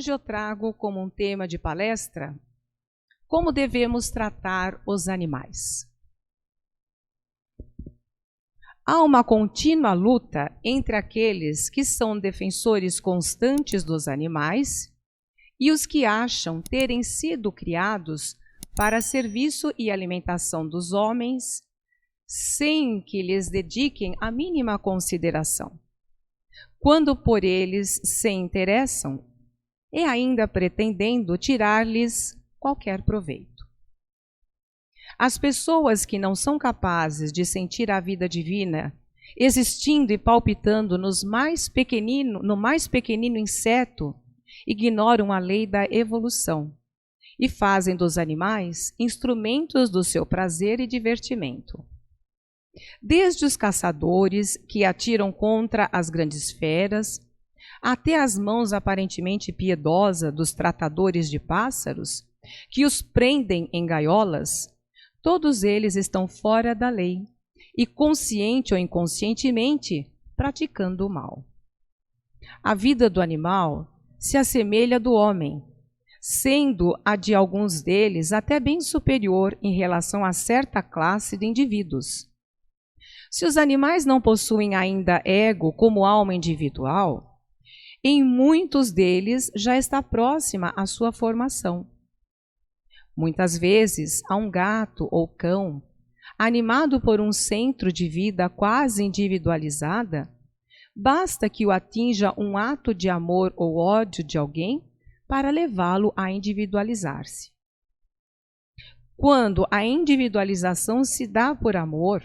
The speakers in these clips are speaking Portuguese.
Hoje eu trago como um tema de palestra como devemos tratar os animais. Há uma contínua luta entre aqueles que são defensores constantes dos animais e os que acham terem sido criados para serviço e alimentação dos homens, sem que lhes dediquem a mínima consideração. Quando por eles se interessam, e ainda pretendendo tirar-lhes qualquer proveito. As pessoas que não são capazes de sentir a vida divina, existindo e palpitando no mais pequenino inseto, ignoram a lei da evolução e fazem dos animais instrumentos do seu prazer e divertimento. Desde os caçadores que atiram contra as grandes feras, até as mãos aparentemente piedosas dos tratadores de pássaros, que os prendem em gaiolas, todos eles estão fora da lei e, consciente ou inconscientemente, praticando o mal. A vida do animal se assemelha do homem, sendo a de alguns deles até bem superior em relação a certa classe de indivíduos. Se os animais não possuem ainda ego como alma individual, em muitos deles já está próxima a sua formação. Muitas vezes, há um gato ou cão, animado por um centro de vida quase individualizada, basta que o atinja um ato de amor ou ódio de alguém para levá-lo a individualizar-se. Quando a individualização se dá por amor,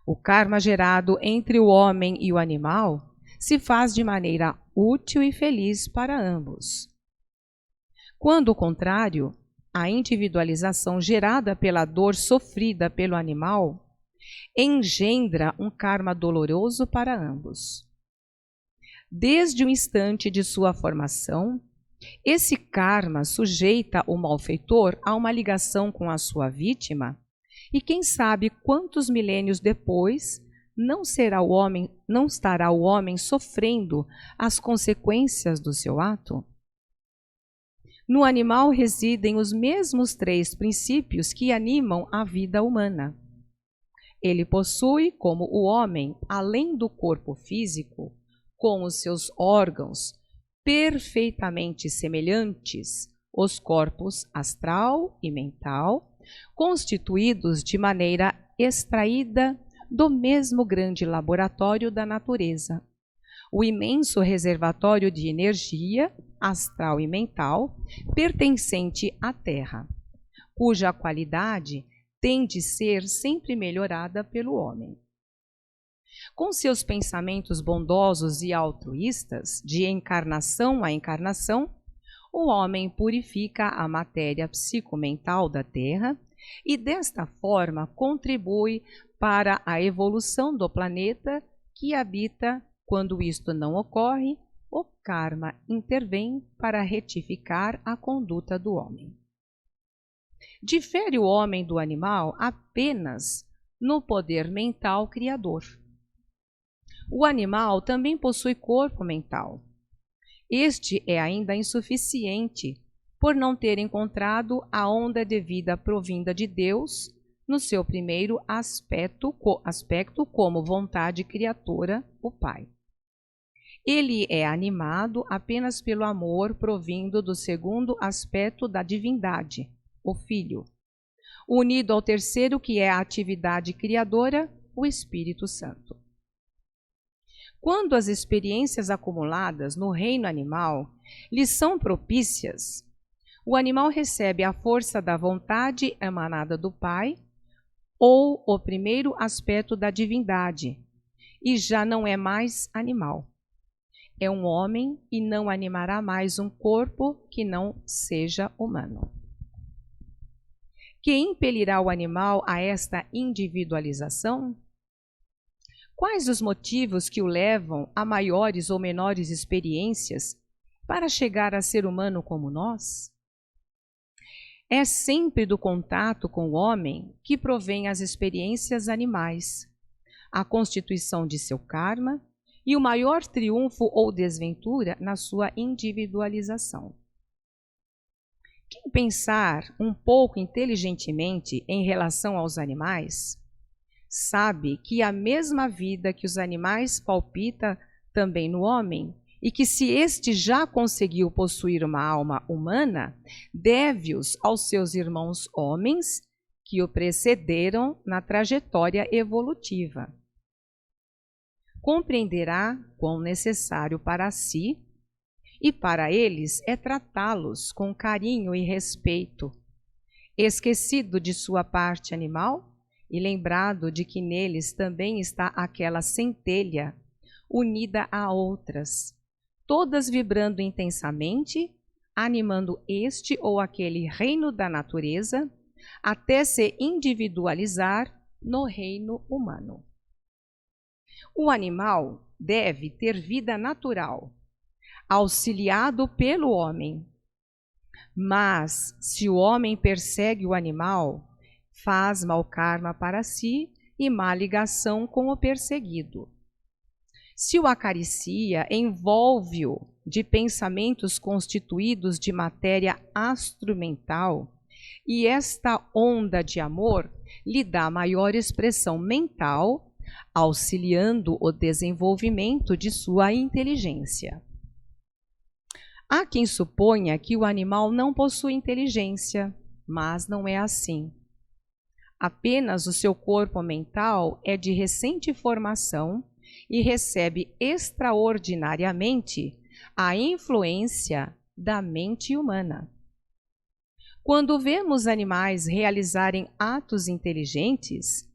o karma gerado entre o homem e o animal se faz de maneira útil e feliz para ambos. Quando o contrário, a individualização gerada pela dor sofrida pelo animal engendra um karma doloroso para ambos. Desde o instante de sua formação, esse karma sujeita o malfeitor a uma ligação com a sua vítima, e quem sabe quantos milênios depois não estará o homem sofrendo as consequências do seu ato? No animal residem os mesmos três princípios que animam a vida humana. Ele possui, como o homem, além do corpo físico, com os seus órgãos perfeitamente semelhantes, os corpos astral e mental, constituídos de maneira extraída do mesmo grande laboratório da natureza, o imenso reservatório de energia astral e mental pertencente à Terra, cuja qualidade tem de ser sempre melhorada pelo homem. Com seus pensamentos bondosos e altruístas, de encarnação a encarnação, o homem purifica a matéria psicomental da Terra e, desta forma, contribui para a evolução do planeta que habita. Quando isto não ocorre, o karma intervém para retificar a conduta do homem. Difere o homem do animal apenas no poder mental criador. O animal também possui corpo mental. Este é ainda insuficiente por não ter encontrado a onda de vida provinda de Deus no seu primeiro aspecto como vontade criatora, o Pai. Ele é animado apenas pelo amor provindo do segundo aspecto da divindade, o Filho, unido ao terceiro, que é a atividade criadora, o Espírito Santo. Quando as experiências acumuladas no reino animal lhes são propícias, o animal recebe a força da vontade emanada do Pai, ou o primeiro aspecto da divindade, e já não é mais animal. É um homem e não animará mais um corpo que não seja humano. Que impelirá o animal a esta individualização? Quais os motivos que o levam a maiores ou menores experiências para chegar a ser humano como nós? É sempre do contato com o homem que provém as experiências animais, a constituição de seu karma e o maior triunfo ou desventura na sua individualização. Quem pensar um pouco inteligentemente em relação aos animais, sabe que a mesma vida que os animais palpita também no homem, e que se este já conseguiu possuir uma alma humana, deve-os aos seus irmãos homens que o precederam na trajetória evolutiva. Compreenderá quão necessário para si e para eles é tratá-los com carinho e respeito, esquecido de sua parte animal e lembrado de que neles também está aquela centelha unida a outras, todas vibrando intensamente, animando este ou aquele reino da natureza, até se individualizar no reino humano. O animal deve ter vida natural, auxiliado pelo homem. Mas, se o homem persegue o animal, faz mau karma para si e má ligação com o perseguido. Se o acaricia, envolve-o de pensamentos constituídos de matéria instrumental, e esta onda de amor lhe dá maior expressão mental, auxiliando o desenvolvimento de sua inteligência. Há quem suponha que o animal não possui inteligência, mas não é assim. Apenas o seu corpo mental é de recente formação e recebe extraordinariamente a influência da mente humana. Quando vemos animais realizarem atos inteligentes,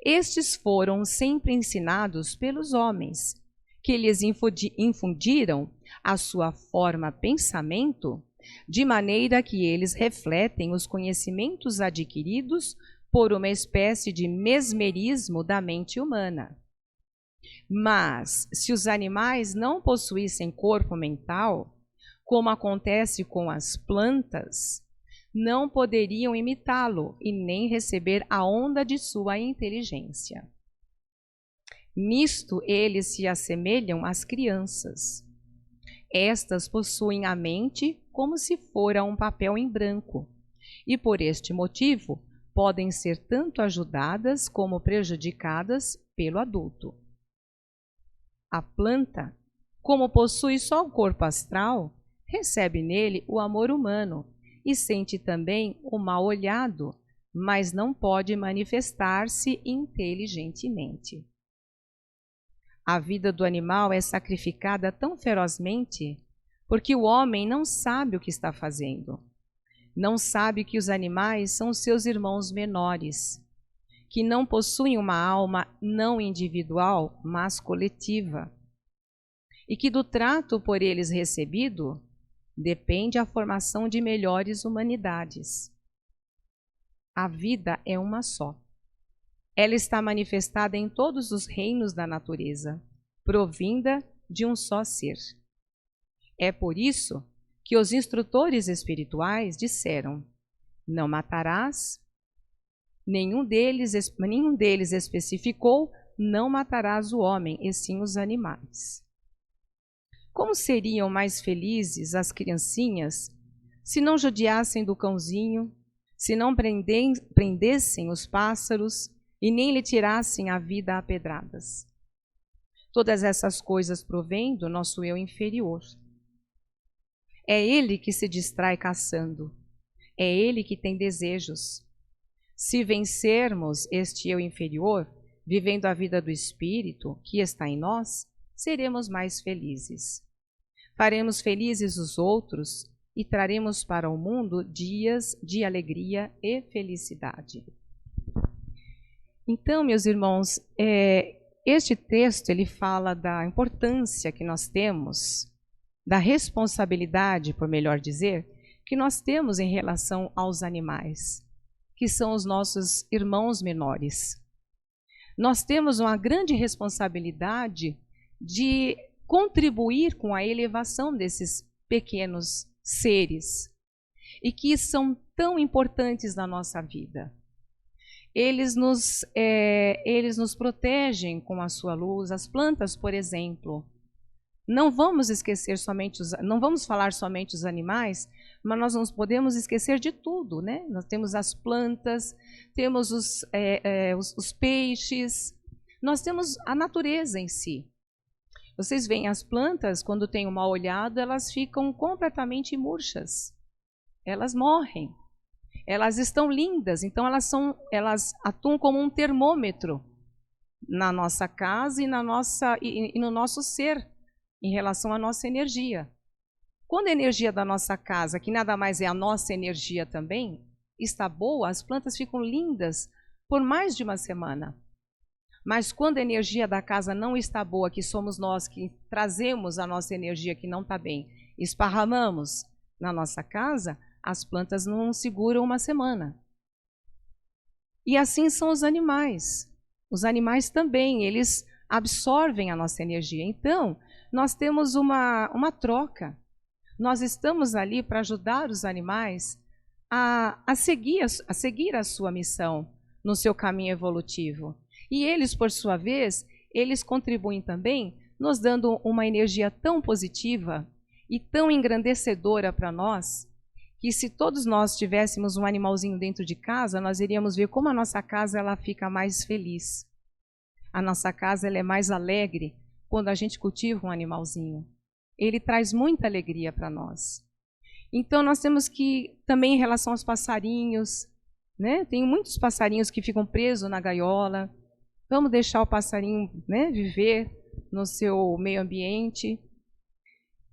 estes foram sempre ensinados pelos homens, que lhes infundiram a sua forma pensamento, de maneira que eles refletem os conhecimentos adquiridos por uma espécie de mesmerismo da mente humana. Mas, se os animais não possuíssem corpo mental, como acontece com as plantas, não poderiam imitá-lo e nem receber a onda de sua inteligência. Nisto eles se assemelham às crianças. Estas possuem a mente como se fora um papel em branco, e por este motivo podem ser tanto ajudadas como prejudicadas pelo adulto. A planta, como possui só o corpo astral, recebe nele o amor humano e sente também o mal olhado, mas não pode manifestar-se inteligentemente. A vida do animal é sacrificada tão ferozmente porque o homem não sabe o que está fazendo. Não sabe que os animais são seus irmãos menores, que não possuem uma alma não individual, mas coletiva, e que do trato por eles recebido depende a formação de melhores humanidades. A vida é uma só. Ela está manifestada em todos os reinos da natureza, provinda de um só ser. É por isso que os instrutores espirituais disseram: não matarás. Nenhum deles especificou: não matarás o homem, e sim os animais. Como seriam mais felizes as criancinhas se não judiassem do cãozinho, se não prendessem os pássaros e nem lhe tirassem a vida a pedradas? Todas essas coisas provêm do nosso eu inferior. É ele que se distrai caçando. É ele que tem desejos. Se vencermos este eu inferior, vivendo a vida do espírito que está em nós, seremos mais felizes. Faremos felizes os outros e traremos para o mundo dias de alegria e felicidade. Então, meus irmãos, este texto ele fala da importância que nós temos, da responsabilidade, por melhor dizer, que nós temos em relação aos animais, que são os nossos irmãos menores. Nós temos uma grande responsabilidade de contribuir com a elevação desses pequenos seres e que são tão importantes na nossa vida. eles nos protegem com a sua luz. As plantas, por exemplo, não vamos esquecer somente não vamos falar somente os animais, mas nós não podemos esquecer de tudo, né? Nós temos as plantas, temos os peixes, nós temos a natureza em si. Vocês veem as plantas, quando tem um mau olhado, elas ficam completamente murchas. Elas morrem. Elas estão lindas, então elas atuam como um termômetro na nossa casa e no nosso ser, em relação à nossa energia. Quando a energia da nossa casa, que nada mais é a nossa energia também, está boa, as plantas ficam lindas por mais de uma semana. Mas quando a energia da casa não está boa, que somos nós que trazemos a nossa energia que não está bem, esparramamos na nossa casa, as plantas não seguram uma semana. E assim são os animais. Os animais também, eles absorvem a nossa energia. Então, nós temos uma troca. Nós estamos ali para ajudar os animais a seguir a sua missão no seu caminho evolutivo. E eles, por sua vez, eles contribuem também, nos dando uma energia tão positiva e tão engrandecedora para nós, que se todos nós tivéssemos um animalzinho dentro de casa, nós iríamos ver como a nossa casa ela fica mais feliz. A nossa casa ela é mais alegre quando a gente cultiva um animalzinho. Ele traz muita alegria para nós. Então, nós temos que, também em relação aos passarinhos, né? Tem muitos passarinhos que ficam presos na gaiola. Vamos deixar o passarinho, né, viver no seu meio ambiente.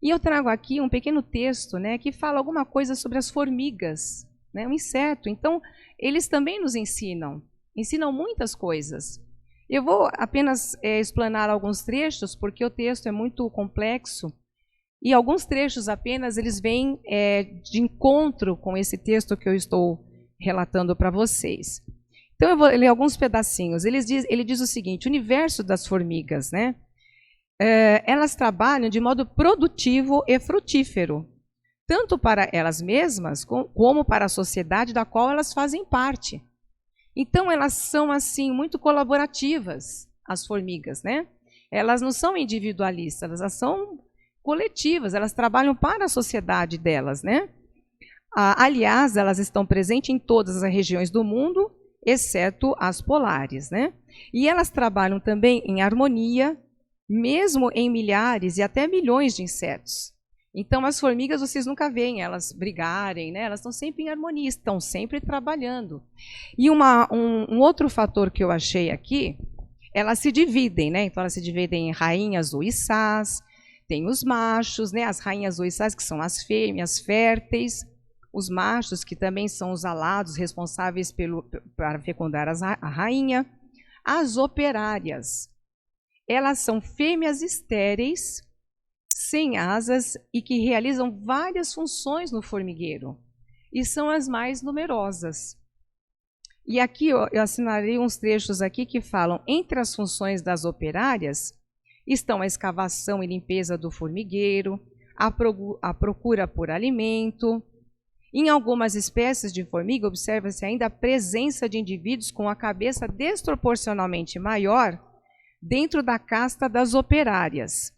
E eu trago aqui um pequeno texto, né, que fala alguma coisa sobre as formigas, né, um inseto. Então, eles também nos ensinam muitas coisas. Eu vou apenas explanar alguns trechos, porque o texto é muito complexo. E alguns trechos apenas, eles vêm de encontro com esse texto que eu estou relatando para vocês. Então, eu vou ler alguns pedacinhos. Ele diz o seguinte: o universo das formigas, né? Elas trabalham de modo produtivo e frutífero, tanto para elas mesmas, como para a sociedade da qual elas fazem parte. Então, elas são, assim, muito colaborativas, as formigas, né? Elas não são individualistas, elas são coletivas, elas trabalham para a sociedade delas, né? Aliás, elas estão presentes em todas as regiões do mundo, exceto as polares, né? E elas trabalham também em harmonia, mesmo em milhares e até milhões de insetos. Então, as formigas, vocês nunca veem elas brigarem, né? Elas estão sempre em harmonia, estão sempre trabalhando. E um outro fator que eu achei aqui, elas se dividem, né? Então, elas se dividem em rainhas uiçás, tem os machos, né? As rainhas uiçás, que são as fêmeas férteis, os machos, que também são os alados responsáveis para fecundar a rainha. As operárias, elas são fêmeas estéreis, sem asas e que realizam várias funções no formigueiro, e são as mais numerosas. E aqui eu assinalei uns trechos aqui que falam: entre as funções das operárias estão a escavação e limpeza do formigueiro, a procura por alimento. Em algumas espécies de formiga, observa-se ainda a presença de indivíduos com a cabeça desproporcionalmente maior dentro da casta das operárias.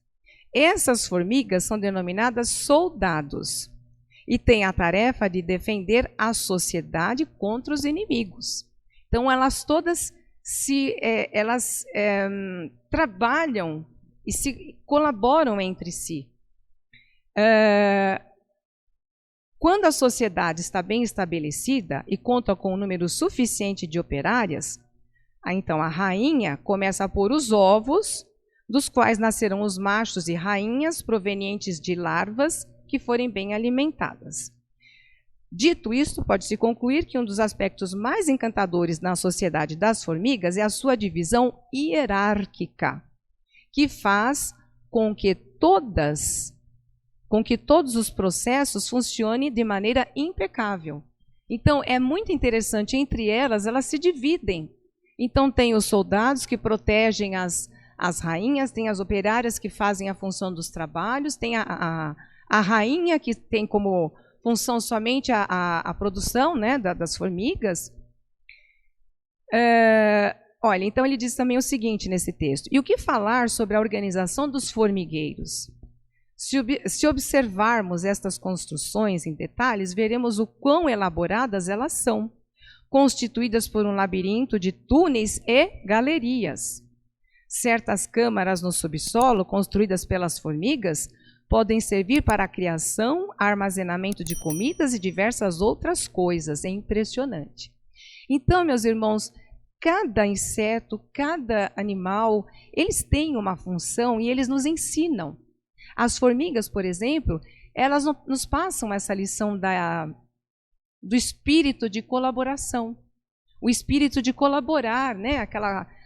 Essas formigas são denominadas soldados e têm a tarefa de defender a sociedade contra os inimigos. Então, elas todas trabalham e se colaboram entre si. Quando a sociedade está bem estabelecida e conta com um número suficiente de operárias, então a rainha começa a pôr os ovos, dos quais nascerão os machos e rainhas provenientes de larvas que forem bem alimentadas. Dito isto, pode-se concluir que um dos aspectos mais encantadores na sociedade das formigas é a sua divisão hierárquica, que faz com que todos os processos funcionem de maneira impecável. Então, é muito interessante, entre elas se dividem. Então, tem os soldados que protegem as rainhas, tem as operárias que fazem a função dos trabalhos, tem a rainha que tem como função somente a produção, né, das formigas. Olha, então ele diz também o seguinte nesse texto: e o que falar sobre a organização dos formigueiros? Se observarmos estas construções em detalhes, veremos o quão elaboradas elas são, constituídas por um labirinto de túneis e galerias. Certas câmaras no subsolo, construídas pelas formigas, podem servir para a criação, armazenamento de comidas e diversas outras coisas. É impressionante. Então, meus irmãos, cada inseto, cada animal, eles têm uma função e eles nos ensinam. As formigas, por exemplo, elas nos passam essa lição do espírito de colaboração, o espírito de colaborar, né?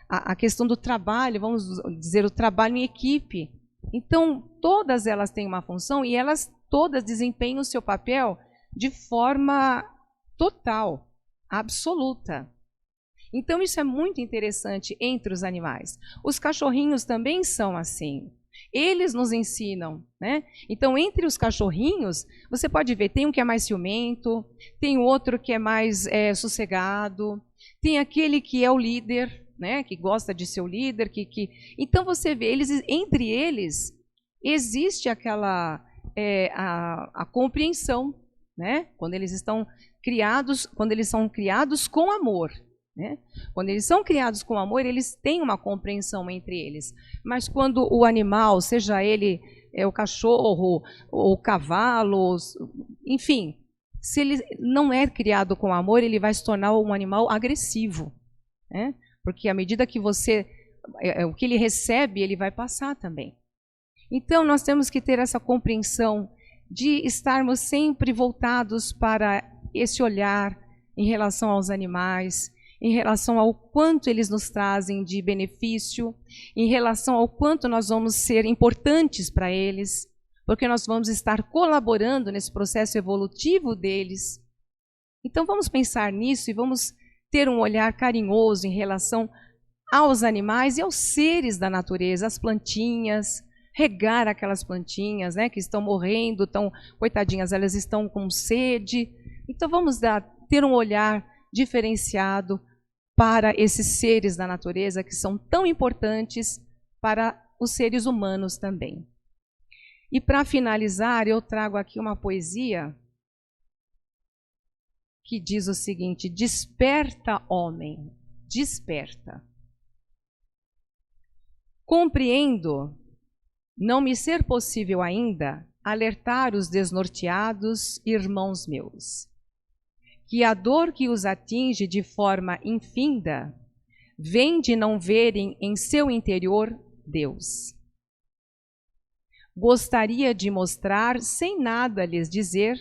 A questão do trabalho, vamos dizer, o trabalho em equipe. Então, todas elas têm uma função e elas todas desempenham o seu papel de forma total, absoluta. Então, isso é muito interessante entre os animais. Os cachorrinhos também são assim. Eles nos ensinam, né? Então, entre os cachorrinhos, você pode ver, tem um que é mais ciumento, tem outro que é mais sossegado, tem aquele que é o líder, né? Que gosta de ser o líder. Então, você vê, entre eles, existe aquela a compreensão, né? Quando eles são criados com amor. Né? Quando eles são criados com amor, eles têm uma compreensão entre eles. Mas quando o animal, seja ele o cachorro, ou o cavalo, enfim, se ele não é criado com amor, ele vai se tornar um animal agressivo. Né? Porque à medida que o que ele recebe, ele vai passar também. Então, nós temos que ter essa compreensão de estarmos sempre voltados para esse olhar em relação aos animais, em relação ao quanto eles nos trazem de benefício, em relação ao quanto nós vamos ser importantes para eles, porque nós vamos estar colaborando nesse processo evolutivo deles. Então vamos pensar nisso e vamos ter um olhar carinhoso em relação aos animais e aos seres da natureza, as plantinhas, regar aquelas plantinhas, né, que estão morrendo, coitadinhas, elas estão com sede. Então vamos ter um olhar diferenciado para esses seres da natureza que são tão importantes para os seres humanos também. E para finalizar, eu trago aqui uma poesia que diz o seguinte: desperta, homem, desperta. Compreendo não me ser possível ainda alertar os desnorteados irmãos meus, que a dor que os atinge de forma infinda vem de não verem em seu interior Deus. Gostaria de mostrar, sem nada lhes dizer,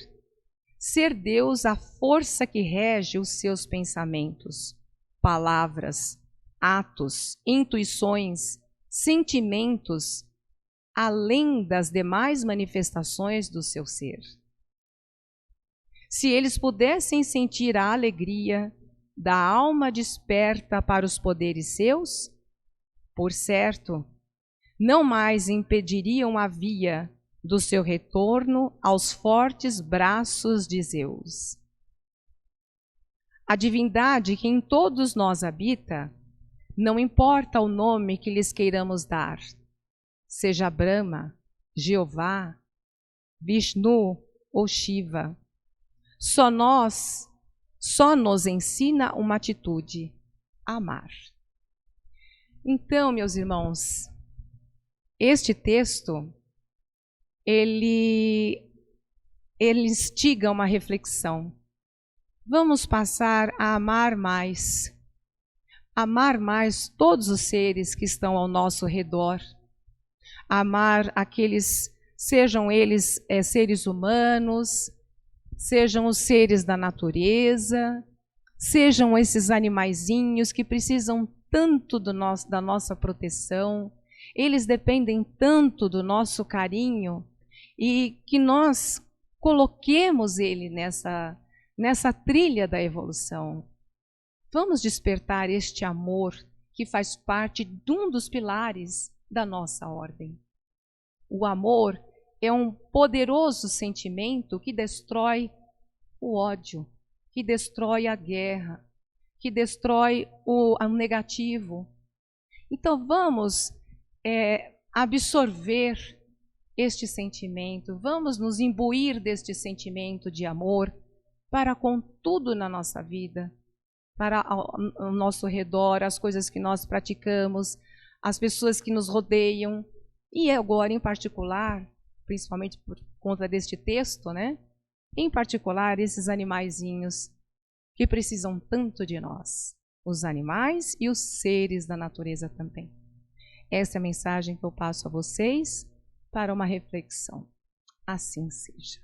ser Deus a força que rege os seus pensamentos, palavras, atos, intuições, sentimentos, além das demais manifestações do seu ser. Se eles pudessem sentir a alegria da alma desperta para os poderes seus, por certo, não mais impediriam a via do seu retorno aos fortes braços de Zeus. A divindade que em todos nós habita, não importa o nome que lhes queiramos dar, seja Brahma, Jeová, Vishnu ou Shiva, só nos ensina uma atitude: amar. Então, meus irmãos, este texto, ele instiga uma reflexão. Vamos passar a amar mais todos os seres que estão ao nosso redor, amar aqueles, sejam eles seres humanos, sejam os seres da natureza, sejam esses animaizinhos que precisam tanto da nossa proteção, eles dependem tanto do nosso carinho, e que nós coloquemos ele nessa trilha da evolução. Vamos despertar este amor que faz parte de um dos pilares da nossa ordem. O amor é um poderoso sentimento que destrói o ódio, que destrói a guerra, que destrói o negativo. Então vamos absorver este sentimento, vamos nos imbuir deste sentimento de amor para com tudo na nossa vida, para ao nosso redor, as coisas que nós praticamos, as pessoas que nos rodeiam, e agora em particular, principalmente por conta deste texto, né? Em particular, esses animaizinhos que precisam tanto de nós, os animais e os seres da natureza também. Essa é a mensagem que eu passo a vocês para uma reflexão. Assim seja.